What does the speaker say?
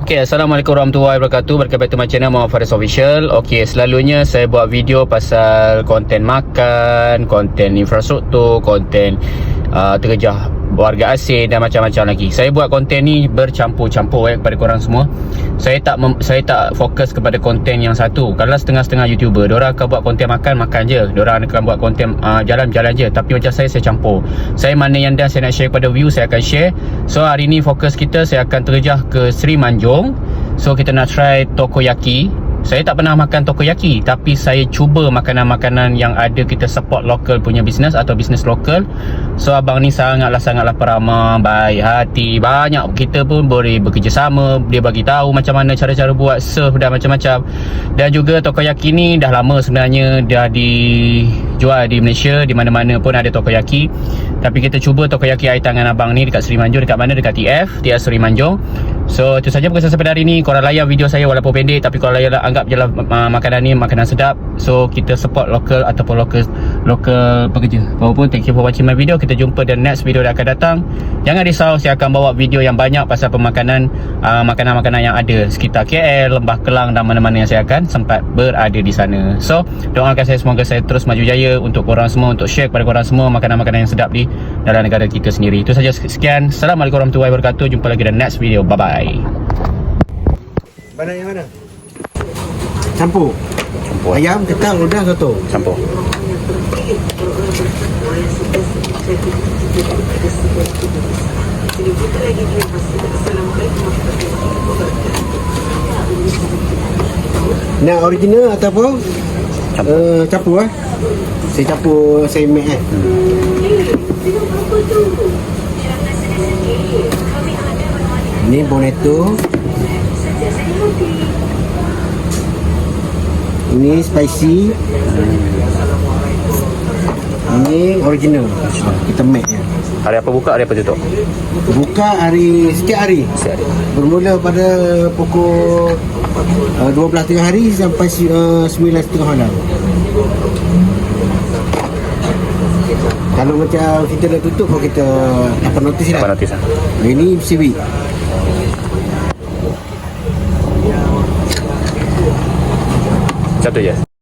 Okay, Assalamualaikum warahmatullahi wabarakatuh. Welcome back to my channel, Muhammad Faris Official. Okay, selalunya saya buat video pasal konten makan, konten infrastruktur, konten terjejah warga asing dan macam-macam lagi. Saya buat konten ni bercampur-campur kepada korang semua. Saya tak fokus kepada konten yang satu. Kalau setengah-setengah YouTuber, diorang akan buat konten makan je. Diorang akan buat konten jalan-jalan je. Tapi macam saya campur. Saya mana yang dah saya nak share kepada view, saya akan share. So hari ni fokus kita, saya akan terjah ke Sri Manjung. So kita nak try takoyaki. Saya tak pernah makan takoyaki, tapi saya cuba makanan-makanan yang ada, kita support local punya bisnes atau bisnes lokal. So abang ni sangatlah peramah, baik hati. Banyak kita pun boleh bekerjasama. Dia bagi tahu macam mana cara-cara buat serve dan macam-macam. Dan juga takoyaki ni dah lama sebenarnya dah dijual di Malaysia. Di mana-mana pun ada takoyaki. Tapi kita cuba takoyaki air tangan abang ni dekat Sri Manjung. Dekat mana? Dekat TF Sri Manjung. So itu saja perkesan sampai hari ni. Korang layan video saya walaupun pendek, tapi korang layan, anggap je lah makanan ni makanan sedap. So kita support lokal ataupun lokal pekerja. Walaupun thank you for watching my video. Kita jumpa di next video yang akan datang. Jangan risau, saya akan bawa video yang banyak pasal pemakanan, makanan-makanan yang ada sekitar KL, Lembah Kelang dan mana-mana yang saya akan sempat berada di sana. So doakan saya, semoga saya terus maju jaya untuk korang semua, untuk share kepada korang semua makanan-makanan yang sedap di dalam negara kita sendiri. Itu saja, sekian. Assalamualaikum warahmatullahi wabarakatuh. Jumpa lagi di next video. Bye bye. Mana yang mana? Campur. Ayam, ketan, udang, soto. Campur. Nak original ataupun campur Saya campur, saya make Ini bonito. Ini spicy. Ini original. Kita make je. Hari apa buka, hari apa tutup? Buka setiap hari. Bermula pada pukul 12 tengah hari sampai 9 setengah malam. Kalau macam kita dah tutup, kalau kita apa notis lah. Apa notis lah? Ini seaweed. Satu je.